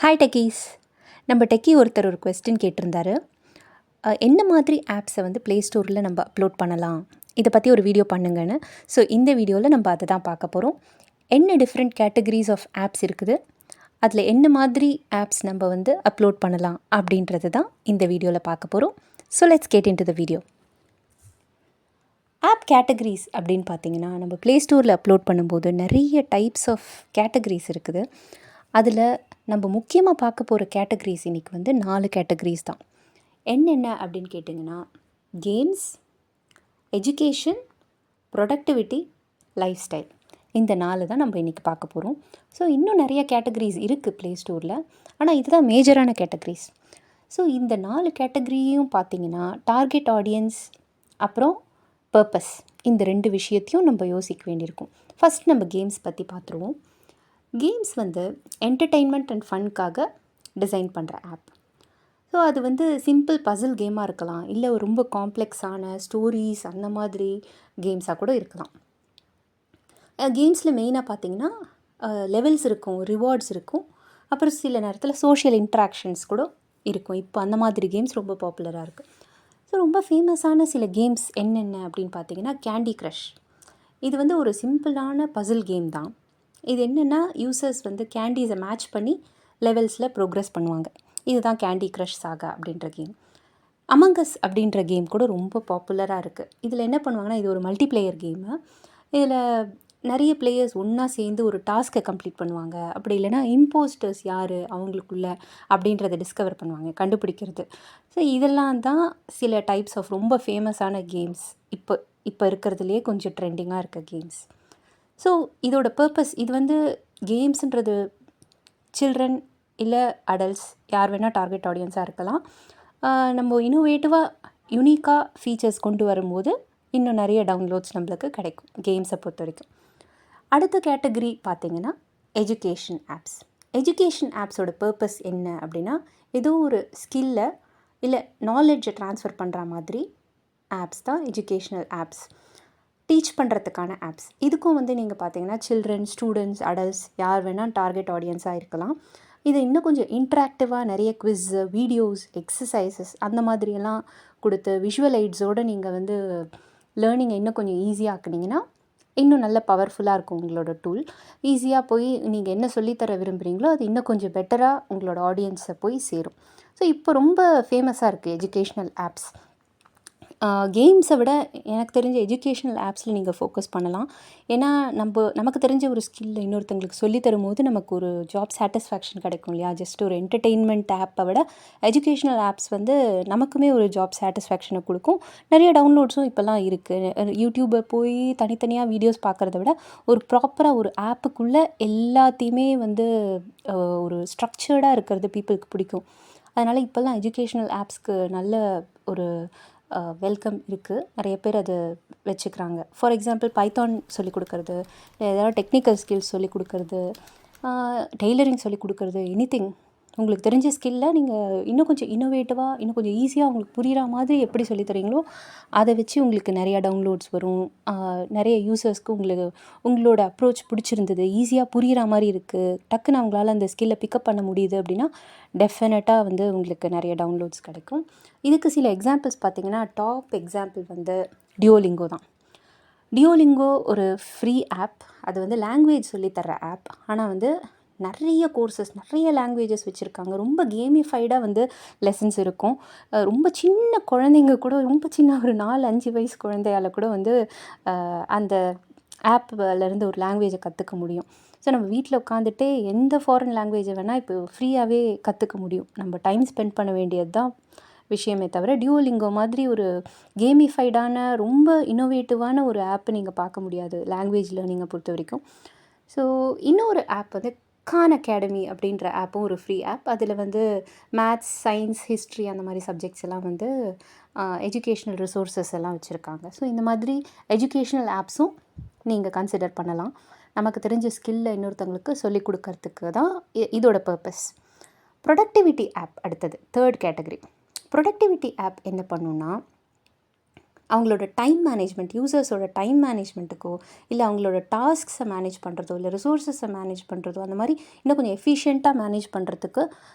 Hi techies. நம்ம techie ஒருத்தர் ஒரு கொஸ்டின் கேட்டிருந்தாரு. என்ன மாதிரி ஆப்ஸை வந்து ப்ளே ஸ்டோரில் நம்ம அப்லோட் பண்ணலாம், இதை பற்றி ஒரு வீடியோ பண்ணுங்கன்னு. ஸோ இந்த வீடியோவில் நம்ம அதை தான் பார்க்க போகிறோம். என்ன டிஃப்ரெண்ட் கேட்டகரிஸ் ஆஃப் ஆப்ஸ் இருக்குது, அதில் என்ன மாதிரி ஆப்ஸ் நம்ம வந்து அப்லோட் பண்ணலாம் அப்படின்றது தான் இந்த வீடியோவில் பார்க்க போகிறோம். So let's get into the video. App categories அப்படின்னு பார்த்தீங்கன்னா, நம்ம ப்ளே ஸ்டோரில் அப்லோட் பண்ணும்போது நிறைய டைப்ஸ் ஆஃப் கேட்டகரிஸ் இருக்குது. அதில் நம்ம முக்கியமாக பார்க்க போகிற கேட்டகரிஸ் இன்றைக்கி வந்து 4 கேட்டகரிஸ் தான். என்னென்ன அப்படின்னு கேட்டிங்கன்னா, games, education, productivity, life style. இந்த 4 தான் நம்ம இன்றைக்கி பார்க்க போகிறோம். ஸோ இன்னும் நிறைய கேட்டகரிஸ் இருக்குது ப்ளே ஸ்டோரில், ஆனால் இதுதான் மேஜரான கேட்டகரிஸ். ஸோ இந்த 4 கேட்டகரியும் பார்த்திங்கன்னா, டார்கெட் ஆடியன்ஸ் அப்புறம் பர்பஸ், இந்த 2 விஷயத்தையும் நம்ம யோசிக்க வேண்டியிருக்கும். ஃபஸ்ட் நம்ம கேம்ஸ் பற்றி பார்த்துருவோம். கேம்ஸ் வந்து என்டர்டெயின்மெண்ட் அண்ட் ஃபன்க்காக டிசைன் பண்ணுற ஆப். ஸோ அது வந்து சிம்பிள் பசில் கேமாக இருக்கலாம், இல்லை ரொம்ப காம்ப்ளெக்ஸான ஸ்டோரிஸ் அந்த மாதிரி கேம்ஸாக கூட இருக்கலாம். கேம்ஸில் மெயினாக பார்த்திங்கன்னா லெவல்ஸ் இருக்கும், ரிவார்ட்ஸ் இருக்கும், அப்புறம் சில நேரத்தில் சோஷியல் இன்ட்ராக்ஷன்ஸ் கூட இருக்கும். இப்போ அந்த மாதிரி கேம்ஸ் ரொம்ப பாப்புலராக இருக்குது. ஸோ ரொம்ப ஃபேமஸான சில கேம்ஸ் என்னென்ன அப்படின்னு பார்த்தீங்கன்னா, கேண்டி க்ரஷ். இது வந்து ஒரு சிம்பிளான பசில் கேம் தான். இது என்னென்னா, யூசர்ஸ் வந்து கேண்டீஸை மேட்ச் பண்ணி லெவல்ஸில் ப்ரோக்ரஸ் பண்ணுவாங்க. இதுதான் கேண்டி க்ரஷ் சாகா அப்படின்ற கேம். அமங்கஸ் அப்படின்ற கேம் கூட ரொம்ப பாப்புலராக இருக்குது. இதில் என்ன பண்ணுவாங்கன்னா, இது ஒரு மல்டிப்ளேயர் கேமு. இதில் நிறைய பிளேயர்ஸ் ஒன்றா சேர்ந்து ஒரு டாஸ்க்கை கம்ப்ளீட் பண்ணுவாங்க. அப்படி இல்லைனா இம்போஸ்டர்ஸ் யார் அவங்களுக்குள்ள அப்படின்றத டிஸ்கவர் பண்ணுவாங்க, கண்டுபிடிக்கிறது. ஸோ இதெல்லாம் தான் சில டைப்ஸ் ஆஃப் ரொம்ப ஃபேமஸான கேம்ஸ், இப்போ இருக்கிறதுலே கொஞ்சம் ட்ரெண்டிங்காக இருக்க கேம்ஸ். ஸோ இதோட பர்பஸ், இது வந்து கேம்ஸுன்றது சில்ட்ரன் இல்லை அடல்ட்ஸ் யார் வேணால் டார்கெட் ஆடியன்ஸாக இருக்கலாம். நம்ம இன்னோவேட்டிவாக யூனிக்காக ஃபீச்சர்ஸ் கொண்டு வரும்போது இன்னும் நிறைய டவுன்லோட்ஸ் நம்மளுக்கு கிடைக்கும் கேம்ஸை பொறுத்த வரைக்கும். அடுத்த கேட்டகரி பார்த்திங்கன்னா, எஜுகேஷன் ஆப்ஸ். எஜுகேஷன் ஆப்ஸோட பர்பஸ் என்ன அப்படின்னா, ஏதோ ஒரு ஸ்கில்லை இல்லை நாலேஜை ட்ரான்ஸ்ஃபர் பண்ணுற மாதிரி ஆப்ஸ் தான் எஜுகேஷ்னல் ஆப்ஸ். டீச் பண்ணுறதுக்கான ஆப்ஸ். இதுக்கும் வந்து நீங்கள் பார்த்தீங்கன்னா, சில்ட்ரன், ஸ்டூடெண்ட்ஸ், அடல்ட்ஸ் யார் வேணால் டார்கெட் ஆடியன்ஸாக இருக்கலாம். இது இன்னும் கொஞ்சம் இன்ட்ராக்டிவாக நிறைய குவிஸ், வீடியோஸ், எக்ஸசைசஸ் அந்த மாதிரியெல்லாம் கொடுத்து விஷுவல் எய்ட்ஸோடு நீங்கள் வந்து லேர்னிங்கை இன்னும் கொஞ்சம் ஈஸியாக ஆக்குனீங்கன்னா இன்னும் நல்ல பவர்ஃபுல்லாக இருக்கும் உங்களோட டூல். ஈஸியாக போய் நீங்கள் என்ன சொல்லித்தர விரும்புகிறீங்களோ அது இன்னும் கொஞ்சம் பெட்டராக உங்களோட ஆடியன்ஸை போய் சேரும். ஸோ இப்போ ரொம்ப ஃபேமஸாக இருக்குது எஜுகேஷ்னல் ஆப்ஸ். கேம்ஸை விட எனக்கு தெரிஞ்ச எஜுகேஷ்னல் ஆப்ஸில் நீங்கள் ஃபோக்கஸ் பண்ணலாம். ஏன்னா நமக்கு தெரிஞ்ச ஒரு ஸ்கில்லை இன்னொருத்தங்களுக்கு சொல்லி தரும்போது நமக்கு ஒரு ஜாப் சாட்டிஸ்ஃபேக்ஷன் கிடைக்கும் இல்லையா. ஜஸ்ட் ஒரு என்டர்டெயின்மெண்ட் ஆப்பை விட எஜுகேஷ்னல் ஆப்ஸ் வந்து நமக்குமே ஒரு ஜாப் சாட்டிஸ்ஃபேக்ஷனை கொடுக்கும். நிறைய டவுன்லோட்ஸும் இப்போல்லாம் இருக்குது. யூடியூப்பை போய் தனித்தனியாக வீடியோஸ் பார்க்குறத விட ஒரு ப்ராப்பராக ஒரு ஆப்புக்குள்ளே எல்லாத்தையுமே வந்து ஒரு ஸ்ட்ரக்சர்டாக இருக்கிறது பீப்புளுக்கு பிடிக்கும். அதனால் இப்போல்லாம் எஜுகேஷ்னல் ஆப்ஸ்க்கு நல்ல ஒரு வெல்கம் இருக்குது. நிறைய பேர் அதை வச்சுக்கிறாங்க. ஃபார் எக்ஸாம்பிள் பைத்தான் சொல்லிக் கொடுக்கறது, ஏதாவது டெக்னிக்கல் ஸ்கில்ஸ் சொல்லிக் கொடுக்கறது, டெய்லரிங் சொல்லிக் கொடுக்கறது, எனிதிங் உங்களுக்கு தெரிஞ்ச ஸ்கில்லை நீங்கள் இன்னும் கொஞ்சம் இன்னோவேட்டிவாக, இன்னும் கொஞ்சம் ஈஸியாக உங்களுக்கு புரிகிற மாதிரி எப்படி சொல்லித் தரீங்களோ அதை வச்சு உங்களுக்கு நிறையா டவுன்லோட்ஸ் வரும். நிறைய யூசர்ஸ்க்கு உங்களோட அப்ரோச் பிடிச்சிருந்தது, ஈஸியாக புரிகிற மாதிரி இருக்குது, டக்குன்னு அவங்களால அந்த ஸ்கில்லை பிக்கப் பண்ண முடியுது அப்படின்னா டெஃபினட்டாக வந்து உங்களுக்கு நிறைய டவுன்லோட்ஸ் கிடைக்கும். இதுக்கு சில எக்ஸாம்பிள்ஸ் பார்த்திங்கன்னா, டாப் எக்ஸாம்பிள் வந்து டியோலிங்கோ தான். டியோலிங்கோ ஒரு ஃப்ரீ ஆப். அது வந்து லாங்குவேஜ் சொல்லித்தர ஆப். ஆனால் வந்து நிறைய கோர்சஸ், நிறைய லாங்குவேஜஸ் வச்சுருக்காங்க. ரொம்ப கேமிஃபைடாக வந்து லெசன்ஸ் இருக்கும். ரொம்ப சின்ன குழந்தைங்க கூட, ரொம்ப சின்ன ஒரு 4-5 வயசு குழந்தையால் கூட வந்து அந்த ஆப்லேருந்து ஒரு லாங்குவேஜை கற்றுக்க முடியும். ஸோ நம்ம வீட்டில் உட்காந்துட்டே எந்த ஃபாரின் லாங்குவேஜை வேணால் இப்போ ஃப்ரீயாகவே கற்றுக்க முடியும். நம்ம டைம் ஸ்பெண்ட் பண்ண வேண்டியது தான் விஷயமே தவிர, டியோலிங்கோ மாதிரி ஒரு கேமிஃபைடான ரொம்ப இன்னோவேட்டிவான ஒரு ஆப்பை நீங்கள் பார்க்க முடியாது லாங்குவேஜ் லேர்னிங்கை பொறுத்த வரைக்கும். ஸோ இன்னொரு ஆப் வந்து கான் அகாடமி அப்படின்ற ஆப்பும் ஒரு ஃப்ரீ ஆப். அதில் வந்து மேத்ஸ், சயின்ஸ், ஹிஸ்ட்ரி அந்த மாதிரி சப்ஜெக்ட்ஸ் எல்லாம் வந்து எஜுகேஷ்னல் ரிசோர்ஸஸ் எல்லாம் வச்சுருக்காங்க. ஸோ இந்த மாதிரி எஜுகேஷ்னல் ஆப்ஸும் நீங்கள் கன்சிடர் பண்ணலாம். நமக்கு தெரிஞ்ச ஸ்கில்லை இன்னொருத்தவங்களுக்கு சொல்லிக் கொடுக்கறதுக்கு தான் இதோட பர்பஸ். ப்ரொடக்டிவிட்டி ஆப் அடுத்தது, தேர்ட் கேட்டகரி. ப்ரொடக்டிவிட்டி ஆப் என்ன பண்ணுன்னா, அவங்களோட டைம் மேனேஜ்மெண்ட், யூசர்ஸோட டைம் மேனேஜ்மெண்ட்டுக்கோ, இல்லை அவங்களோட டாஸ்க்ஸை மேனேஜ் பண்ணுறதோ, இல்லை ரிசோர்ஸஸை மேனேஜ் பண்ணுறதோ, அந்த மாதிரி இன்னும் கொஞ்சம் எஃபிஷியண்ட்டாக மேனேஜ் பண்ணுறதுக்கு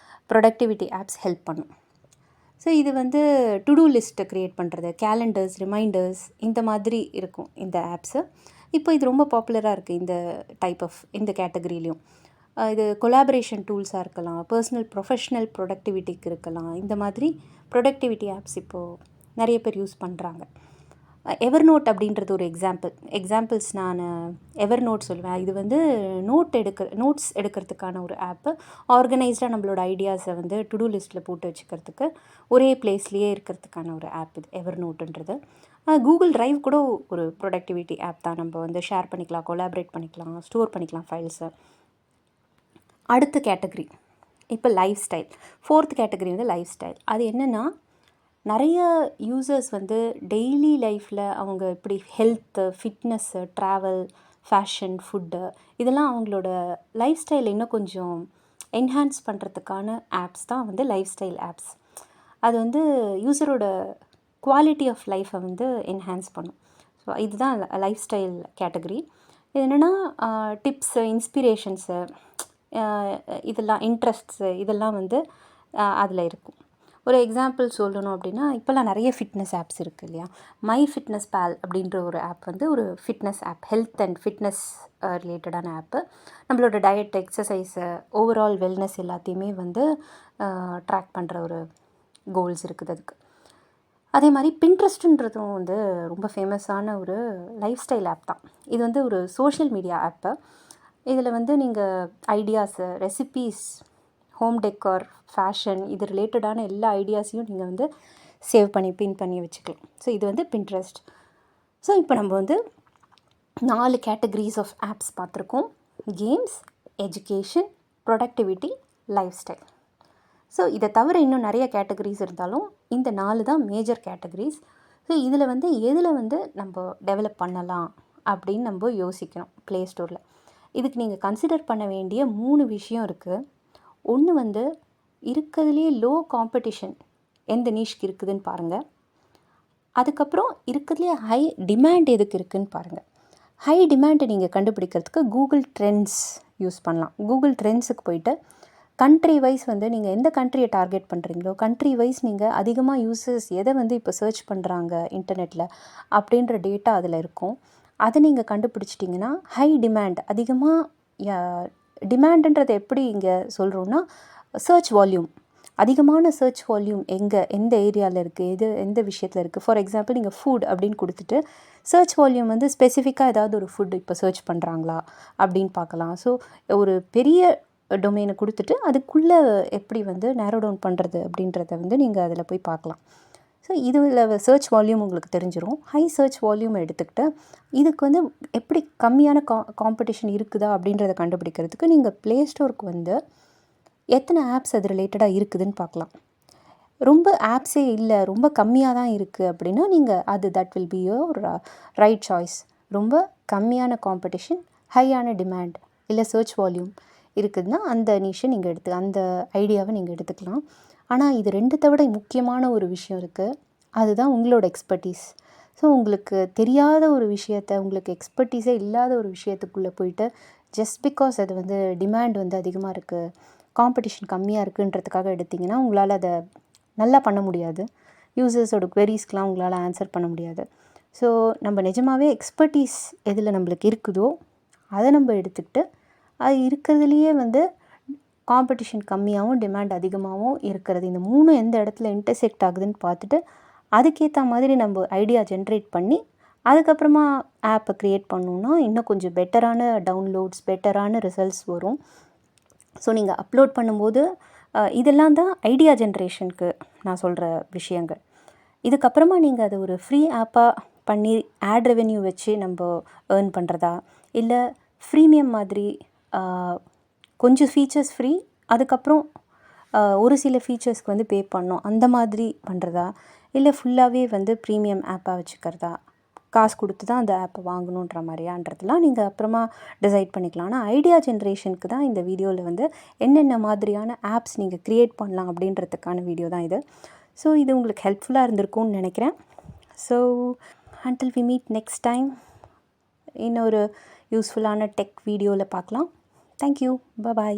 ப்ரொடக்டிவிட்டி ஆப்ஸ் ஹெல்ப் பண்ணும். ஸோ இது வந்து டு டூ லிஸ்ட்டை க்ரியேட் பண்ணுறது, கேலண்டர்ஸ், ரிமைண்டர்ஸ், இந்த மாதிரி இருக்கும் இந்த ஆப்ஸு. இப்போ இது ரொம்ப பாப்புலராக இருக்குது இந்த கேட்டகரியிலையும். இது கொலாபரேஷன் டூல்ஸாக இருக்கலாம், ப்ரொஃபஷ்னல் ப்ரொடக்டிவிட்டிக்கு இருக்கலாம். இந்த மாதிரி ப்ரொடக்டிவிட்டி ஆப்ஸ் இப்போது நிறைய பேர் யூஸ் பண்ணுறாங்க. எவர்நோட் அப்படின்றது ஒரு எக்ஸாம்பிள்ஸ் நான் எவர்நோட் சொல்லுவேன். இது வந்து நோட்ஸ் எடுக்கிறதுக்கான ஒரு ஆப்பு. ஆர்கனைஸ்டாக நம்மளோட ஐடியாஸை வந்து டு டூ லிஸ்ட்டில் போட்டு வச்சுக்கிறதுக்கு ஒரே பிளேஸ்லேயே இருக்கிறதுக்கான ஒரு ஆப் இது எவர்நோட்டுன்றது. கூகுள் டிரைவ் கூட ஒரு ப்ரொடக்டிவிட்டி ஆப் தான். நம்ம வந்து ஷேர் பண்ணிக்கலாம், கொலாபரேட் பண்ணிக்கலாம், ஸ்டோர் பண்ணிக்கலாம் ஃபைல்ஸை. அடுத்த கேட்டகரி இப்போ லைஃப் ஸ்டைல். 4th கேட்டகரி வந்து லைஃப் ஸ்டைல். அது என்னென்னா, நிறைய யூசர்ஸ் வந்து டெய்லி லைஃப்பில் அவங்க இப்படி health, fitness, travel, fashion, food, இதெல்லாம் அவங்களோட லைஃப் ஸ்டைலை இன்னும் கொஞ்சம் என்ஹான்ஸ் பண்ணுறதுக்கான ஆப்ஸ் தான் வந்து லைஃப் ஸ்டைல் ஆப்ஸ். அது வந்து யூசரோட குவாலிட்டி ஆஃப் லைஃப்பை வந்து என்ஹான்ஸ் பண்ணும். ஸோ இதுதான் லைஃப் ஸ்டைல் கேட்டகரி. இது என்னென்னா, டிப்ஸு, இன்ஸ்பிரேஷன்ஸு, இதெல்லாம் இன்ட்ரெஸ்ட்ஸு, இதெல்லாம் வந்து அதில் இருக்கும். ஒரு எக்ஸாம்பிள் சொல்லணும் அப்படின்னா, இப்போல்லாம் நிறைய ஃபிட்னஸ் ஆப்ஸ் இருக்குது இல்லையா. மை ஃபிட்னஸ் பால் அப்படின்ற ஒரு ஆப் வந்து ஒரு fitness app, health and fitness ரிலேட்டடான ஆப்பு. நம்மளோட டயட், எக்ஸசைஸு, ஓவரால் வெல்னஸ் எல்லாத்தையுமே வந்து ட்ராக் பண்ணுற ஒரு கோல்ஸ் இருக்குது அதுக்கு. அதே மாதிரி பின்ட்ரெஸ்ட்டுன்றதும் வந்து ரொம்ப ஃபேமஸான ஒரு லைஃப் ஸ்டைல் ஆப் தான். இது வந்து ஒரு சோஷியல் மீடியா ஆப்பு. இதில் வந்து நீங்கள் ideas, recipes, home decor, fashion, இது ரிலேட்டடான எல்லா ஐடியாஸையும் நீங்கள் வந்து சேவ் பண்ணி பின் பண்ணி வச்சுக்கலாம். ஸோ இது வந்து பின்ட்ரெஸ்ட். ஸோ இப்போ நம்ம வந்து 4 கேட்டகரிஸ் ஆஃப் ஆப்ஸ் பார்த்துருக்கோம். Games, education, productivity, life style. So இதை தவிர இன்னும் நிறைய கேட்டகரிஸ் இருந்தாலும் இந்த 4 தான் மேஜர் கேட்டகரிஸ். ஸோ இதில் வந்து எதில் வந்து நம்ம டெவலப் பண்ணலாம் அப்படின்னு நம்ம யோசிக்கணும் ப்ளே ஸ்டோரில். இதுக்கு நீங்கள் கன்சிடர் பண்ண வேண்டிய 3 விஷயம் இருக்குது. ஒன்று வந்து இருக்கிறதுலே லோ காம்படிஷன் எந்த நீஷ்க்கு இருக்குதுன்னு பாருங்கள். அதுக்கப்புறம் இருக்கிறதுலே ஹை டிமாண்ட் எதுக்கு இருக்குதுன்னு பாருங்கள். ஹை டிமாண்டை நீங்கள் கண்டுபிடிக்கிறதுக்கு கூகுள் ட்ரெண்ட்ஸ் யூஸ் பண்ணலாம். கூகுள் ட்ரெண்ட்ஸுக்கு போயிட்டு கண்ட்ரி வைஸ் வந்து நீங்கள் எந்த கண்ட்ரியை டார்கெட் பண்ணுறீங்களோ, கண்ட்ரி வைஸ் நீங்கள் அதிகமாக யூசர்ஸ் எதை வந்து இப்போ சர்ச் பண்ணுறாங்க இன்டர்நெட்டில் அப்படின்ற டேட்டா அதில் இருக்கும். அதை நீங்கள் கண்டுபிடிச்சிட்டிங்கன்னா ஹை டிமாண்ட், அதிகமாக டிமாண்டுன்றதை எப்படி இங்கே சொல்கிறோன்னா, சர்ச் வால்யூம், அதிகமான சர்ச் வால்யூம் எந்த ஏரியாவில் இருக்குது, எந்த விஷயத்தில் இருக்குது. ஃபார் எக்ஸாம்பிள் நீங்கள் ஃபுட் அப்படின்னு கொடுத்துட்டு சர்ச் வால்யூம் வந்து ஸ்பெசிஃபிக்காக ஏதாவது ஒரு ஃபுட் இப்போ சர்ச் பண்ணுறாங்களா அப்படின்னு பார்க்கலாம். ஸோ ஒரு பெரிய டொமைனை கொடுத்துட்டு அதுக்குள்ளே எப்படி வந்து நேரோ டவுன் பண்ணுறது அப்படின்றத வந்து நீங்கள் அதில் போய் பார்க்கலாம். ஸோ இதில் சர்ச் வால்யூம் உங்களுக்கு தெரிஞ்சிடும். ஹை சர்ச் வால்யூம் எடுத்துக்கிட்டு இதுக்கு வந்து எப்படி கம்மியான காம்படிஷன் இருக்குதா அப்படின்றத கண்டுபிடிக்கிறதுக்கு நீங்கள் ப்ளே ஸ்டோருக்கு வந்து எத்தனை ஆப்ஸ் அது ரிலேட்டடாக இருக்குதுன்னு பார்க்கலாம். ரொம்ப ஆப்ஸே இல்லை, ரொம்ப கம்மியாக தான் இருக்குது அப்படின்னா நீங்கள் that will be your right choice. ரொம்ப கம்மியான காம்படிஷன், ஹையான டிமாண்ட் இல்லை சர்ச் வால்யூம் இருக்குதுன்னா அந்த நீஷை நீங்கள் அந்த ஐடியாவை நீங்கள் எடுத்துக்கலாம். ஆனால் இது 2த்தை விட முக்கியமான ஒரு விஷயம் இருக்குது. அதுதான் உங்களோட எக்ஸ்பர்டீஸ். ஸோ உங்களுக்கு தெரியாத ஒரு விஷயத்தை, உங்களுக்கு எக்ஸ்பர்டீஸே இல்லாத ஒரு விஷயத்துக்குள்ளே போயிட்டு ஜஸ்ட் பிகாஸ் அது வந்து டிமாண்ட் வந்து அதிகமாக இருக்குது, காம்படிஷன் கம்மியாக இருக்குன்றதுக்காக எடுத்திங்கன்னா உங்களால் அதை நல்லா பண்ண முடியாது. யூசர்ஸோட குவெரிஸ்க்கெலாம் உங்களால் ஆன்சர் பண்ண முடியாது. ஸோ நம்ம நிஜமாகவே எக்ஸ்பர்டீஸ் எதில் நம்மளுக்கு இருக்குதோ அதை நம்ம எடுத்துக்கிட்டு அது இருக்கிறதுலையே வந்து காம்படிஷன் கம்மியாகவும் டிமாண்ட் அதிகமாகவும் இருக்கிறது, இந்த 3 எந்த இடத்துல இன்டர்செக்ட் ஆகுதுன்னு பார்த்துட்டு அதுக்கேற்ற மாதிரி நம்ம ஐடியா ஜென்ரேட் பண்ணி அதுக்கப்புறமா ஆப்பை க்ரியேட் பண்ணோன்னா இன்னும் கொஞ்சம் பெட்டரான டவுன்லோட்ஸ், பெட்டரான ரிசல்ட்ஸ் வரும். ஸோ நீங்கள் அப்லோட் பண்ணும்போது இதெல்லாம் தான் ஐடியா ஜென்ரேஷனுக்கு நான் சொல்கிற விஷயங்கள். இதுக்கப்புறமா நீங்கள் அதை ஒரு ஃப்ரீ ஆப்பாக பண்ணி ஆட் ரெவென்யூ வச்சு நம்ம ஏர்ன் பண்ணுறதா, இல்லை ஃப்ரீமியம் மாதிரி கொஞ்சம் ஃபீச்சர்ஸ் ஃப்ரீ, அதுக்கப்புறம் ஒரு சில ஃபீச்சர்ஸ்க்கு வந்து பே பண்ணோம் அந்த மாதிரி பண்ணுறதா, இல்லை ஃபுல்லாகவே வந்து ப்ரீமியம் ஆப்பாக வச்சுக்கிறதா, காசு கொடுத்து தான் அந்த ஆப்பை வாங்கணுன்ற மாதிரியான்றதுலாம் நீங்கள் அப்புறமா டிசைட் பண்ணிக்கலாம். ஆனால் ஐடியா ஜென்ரேஷனுக்கு தான் இந்த வீடியோவில் வந்து என்னென்ன மாதிரியான ஆப்ஸ் நீங்கள் க்ரியேட் பண்ணலாம் அப்படின்றதுக்கான வீடியோ தான் இது. ஸோ இது உங்களுக்கு ஹெல்ப்ஃபுல்லாக இருந்திருக்கும்னு நினைக்கிறேன். So until we meet next time, இன்னொரு யூஸ்ஃபுல்லான டெக் வீடியோவில் பார்க்கலாம். தேங்க்யூ. பாய்.